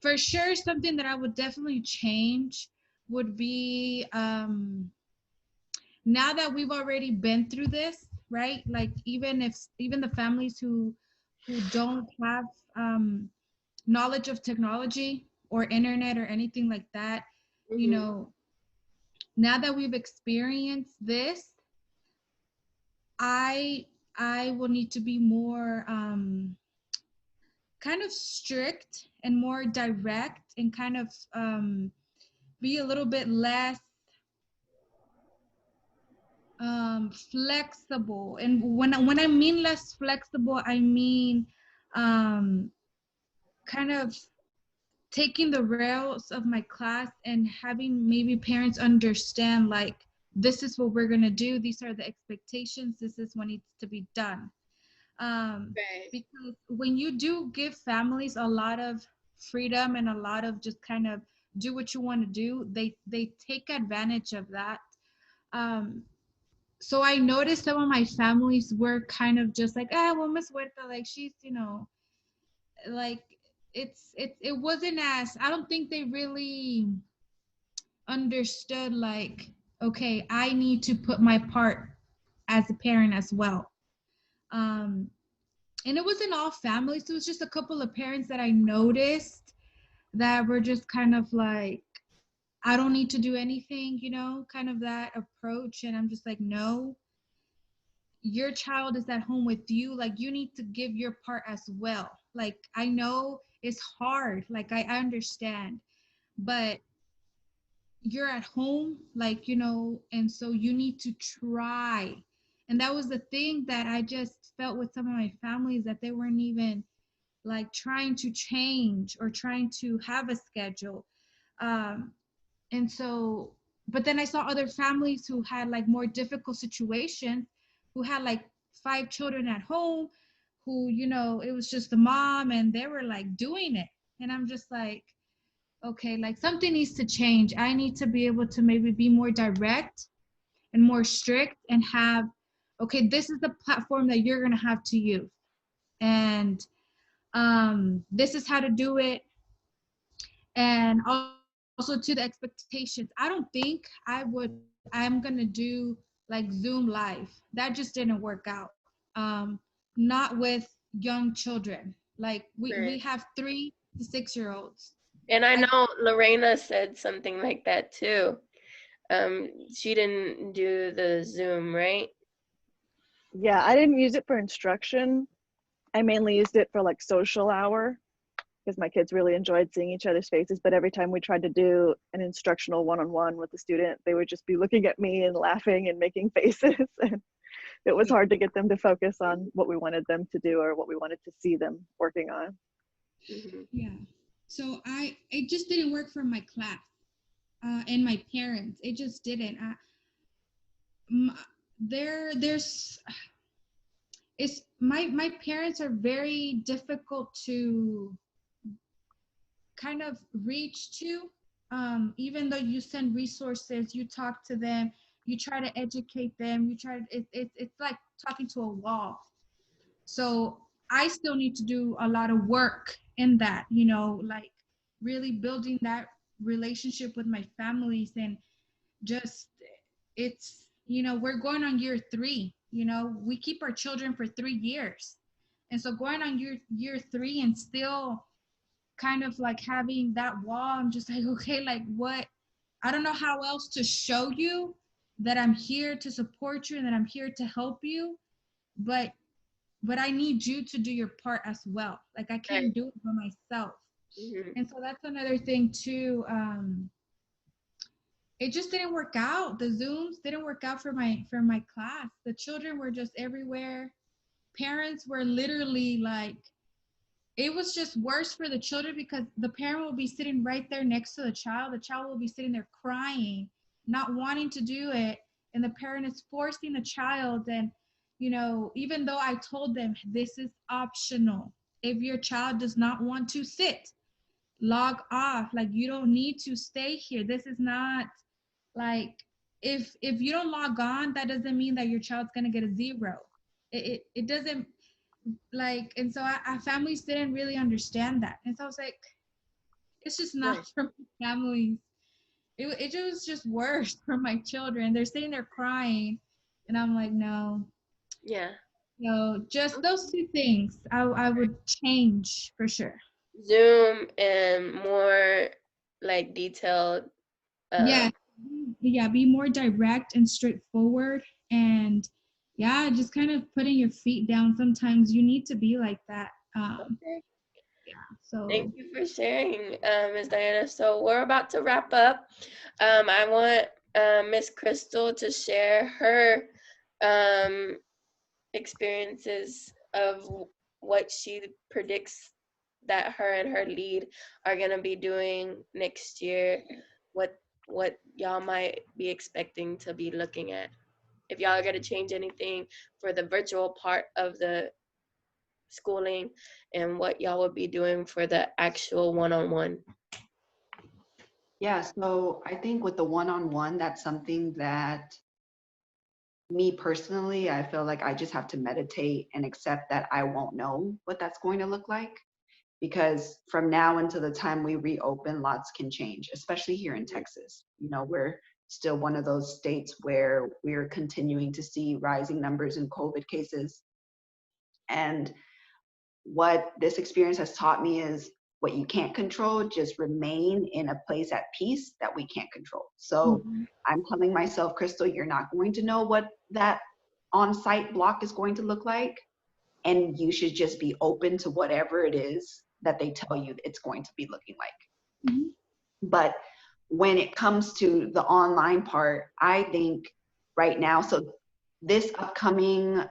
For sure, something that I would definitely change would be now that we've already been through this, right? Like even the families who don't have knowledge of technology or internet or anything like that, you know, now that we've experienced this, I will need to be more kind of strict and more direct, and kind of be a little bit less flexible. And when I mean less flexible, I mean kind of taking the rails of my class and having maybe parents understand, like, this is what we're going to do, these are the expectations, this is what needs to be done. Right. Because when you do give families a lot of freedom and a lot of just kind of do what you want to do, they take advantage of that. Um, so I noticed some of my families were kind of just like, ah, well, Miss Huerta, like she's, like it wasn't as, I don't think they really understood like, okay, I need to put my part as a parent as well. Um, and it wasn't all families. It was just a couple of parents that I noticed that were just kind of like, I don't need to do anything, kind of that approach. And I'm just like, no, your child is at home with you. Like, you need to give your part as well. Like, I know it's hard. Like, I understand, but you're at home, like, and so you need to try. And that was the thing that I just felt with some of my families, that they weren't even like trying to change or trying to have a schedule. Um, and so, but then I saw other families who had like more difficult situations, who had like 5 children at home, who, it was just the mom and they were like doing it. And I'm just like, okay, like something needs to change. I need to be able to maybe be more direct and more strict and have, okay, this is the platform that you're going to have to use. And this is how to do it. And also to the expectations. I don't think I'm going to do like Zoom live. That just didn't work out. Not with young children. Like we Right. have 3 to 6 year olds. And I I know Lorena said something like that too. She didn't do the Zoom, right? Yeah, I didn't use it for instruction. I mainly used it for like social hour because my kids really enjoyed seeing each other's faces. But every time we tried to do an instructional one-on-one with the student, they would just be looking at me and laughing and making faces. And it was hard to get them to focus on what we wanted them to do or what we wanted to see them working on. Mm-hmm. Yeah. So it just didn't work for my class and my parents. It just didn't. M- there's it's my parents are very difficult to kind of reach to. Even though you send resources, you talk to them, you try to educate them, it's like talking to a wall. So I still need to do a lot of work in that, like really building that relationship with my families. And just, it's, we're going on year 3. We keep our children for 3 years. And so going on year 3 and still kind of like having that wall, I'm just like, okay, like what? I don't know how else to show you that I'm here to support you and that I'm here to help you, but I need you to do your part as well. Like, I Right. can't do it by myself. Mm-hmm. And so that's another thing too. It just didn't work out. The Zooms didn't work out for my class. The children were just everywhere. Parents were literally like, it was just worse for the children because the parent will be sitting right there next to the child. The child will be sitting there crying, not wanting to do it, and the parent is forcing the child. And even though I told them this is optional, if your child does not want to sit, log off. Like, you don't need to stay here. This is not like, if you don't log on, that doesn't mean that your child's gonna get a 0. It doesn't, like. And so our families didn't really understand that. And so I was like, it's just not Right. for my families. It was just worse for my children. They're sitting there crying, and I'm like, no. Yeah. So just those 2 things I would change for sure. Zoom and more like detailed. Yeah, Um, yeah, be more direct and straightforward. And yeah, just kind of putting your feet down. Sometimes you need to be like that. okay. Yeah, so Thank you for sharing, Ms. Diana. So we're about to wrap up. I want Miss Crystal to share her experiences of what she predicts that her and her lead are gonna be doing next year. What y'all might be expecting to be looking at. If y'all are gonna change anything for the virtual part of the schooling and what y'all would be doing for the actual one-on-one? Yeah, so I think with the one-on-one, that's something that me personally, I feel like I just have to meditate and accept that I won't know what that's going to look like, because from now until the time we reopen, lots can change, especially here in Texas. You know, we're still one of those states where we're continuing to see rising numbers in COVID cases. And what this experience has taught me is what you can't control, just remain in a place at peace that we can't control. So I'm telling myself, Crystal, you're not going to know what that on-site block is going to look like. And you should just be open to whatever it is that they tell you it's going to be looking like. Mhm. But when it comes to the online part, I think right now, so this upcoming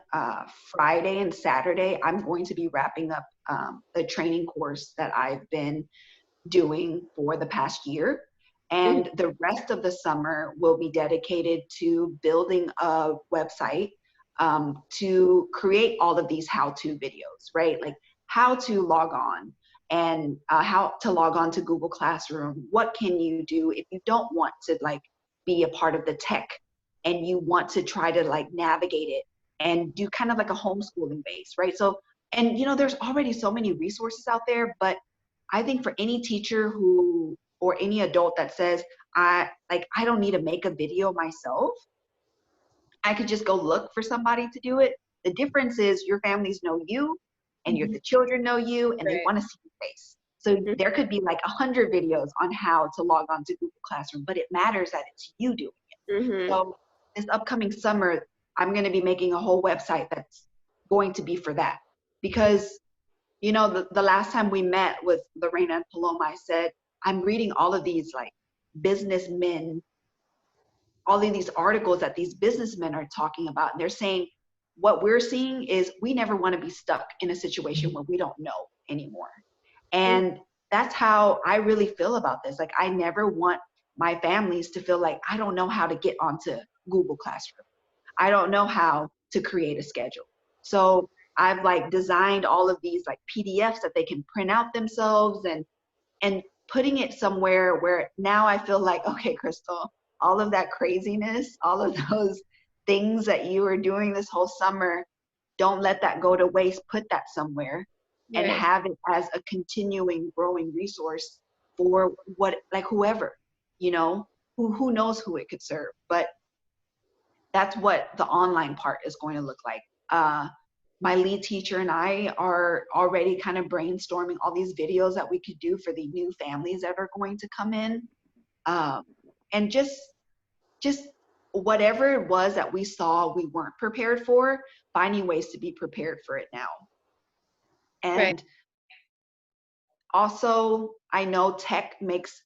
Friday and Saturday, I'm going to be wrapping up the training course that I've been doing for the past year. And the rest of the summer will be dedicated to building a website to create all of these how-to videos, right? Like how to log on and how to log on to Google Classroom. What can you do if you don't want to like be a part of the tech and you want to try to like navigate it and do kind of like a homeschooling base, right? So, and you know, there's already so many resources out there, but I think for any teacher who, or any adult that says, I don't need to make a video myself, I could just go look for somebody to do it. The difference is your families know you and the children know you and they Right. want to see your face. So there could be like 100 videos on how to log on to Google Classroom, but it matters that it's you doing it. So this upcoming summer, I'm going to be making a whole website that's going to be for that. Because, you know, the last time we met with Lorena and Paloma, I said, I'm reading all of these like businessmen, all of these articles that these businessmen are talking about. And they're saying, what we're seeing is we never want to be stuck in a situation where we don't know anymore. And that's how I really feel about this. Like, I never want my families to feel like I don't know how to get onto Google Classroom. I don't know how to create a schedule. So I've like designed all of these like PDFs that they can print out themselves and putting it somewhere where now I feel like, okay, Crystal, all of that craziness, all of those things that you were doing this whole summer, don't let that go to waste. Put that somewhere and have it as a continuing growing resource for what, like whoever, you know, who knows who it could serve. But that's what the online part is going to look like. My lead teacher and I are already kind of brainstorming all these videos that we could do for the new families that are going to come in. And just whatever it was that we saw we weren't prepared for, finding ways to be prepared for it now. And also, I know tech makes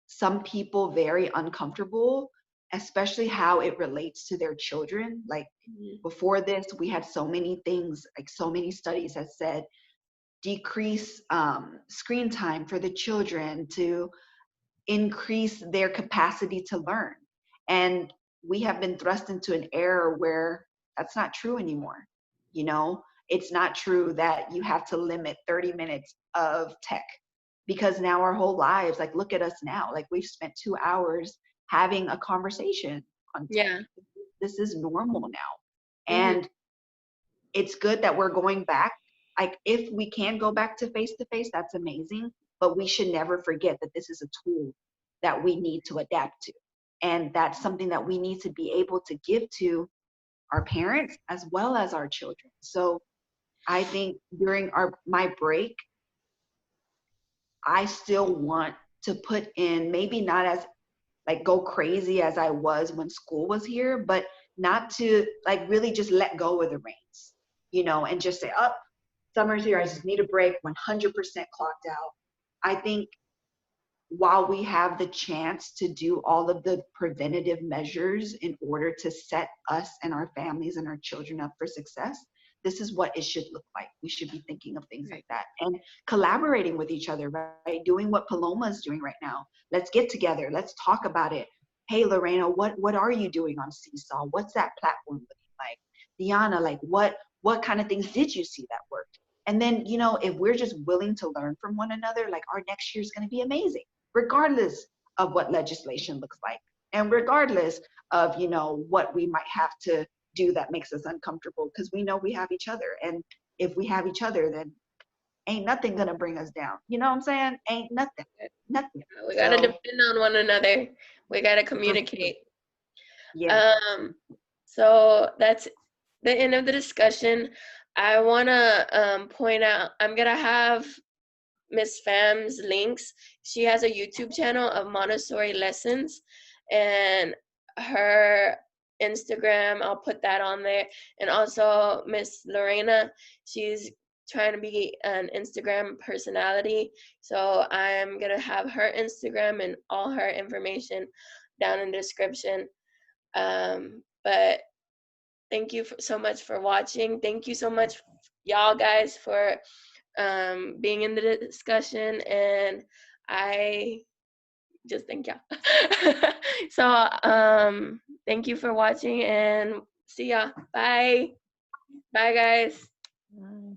some people very uncomfortable, especially how it relates to their children. Like before this, we had so many things, like so many studies that said decrease screen time for the children to increase their capacity to learn. And we have been thrust into an era where that's not true anymore. You know, it's not true that you have to limit 30 minutes of tech, because now our whole lives, like look at us now, like we've spent 2 hours having a conversation on tech. This is normal now. And it's good that we're going back. Like if we can go back to face, that's amazing, but we should never forget that this is a tool that we need to adapt to. And that's something that we need to be able to give to our parents as well as our children. So I think during my break, I still want to put in, maybe not as like go crazy as I was when school was here, but not to like really just let go of the reins, you know, and just say, oh, summer's here, I just need a break, 100% clocked out. I think while we have the chance to do all of the preventative measures in order to set us and our families and our children up for success, this is what it should look like. We should be thinking of things like that and collaborating with each other, right? Doing what Paloma is doing right now. Let's get together. Let's talk about it. Hey, Lorena, what are you doing on Seesaw? What's that platform looking like? Diana, like what what kind of things did you see that worked? And then, you know, if we're just willing to learn from one another, like our next year is going to be amazing, regardless of what legislation looks like. And regardless of, you know, what we might have to do that makes us uncomfortable, because we know we have each other. And if we have each other, then ain't nothing going to bring us down. You know what I'm saying? Ain't nothing. Nothing. We got to So, depend on one another. We got to communicate. yeah. So that's the end of the discussion. I want to point out, I'm going to have Miss Fam's links. She has a YouTube channel of Montessori lessons, and her Instagram, I'll put that on there. And also Miss Lorena, she's trying to be an Instagram personality. So I'm going to have her Instagram and all her information down in the description. But thank you so much for watching. Thank you so much, y'all guys, for being in the discussion, and I just thank y'all. So thank you for watching, and see ya. Bye. Bye, guys. Bye.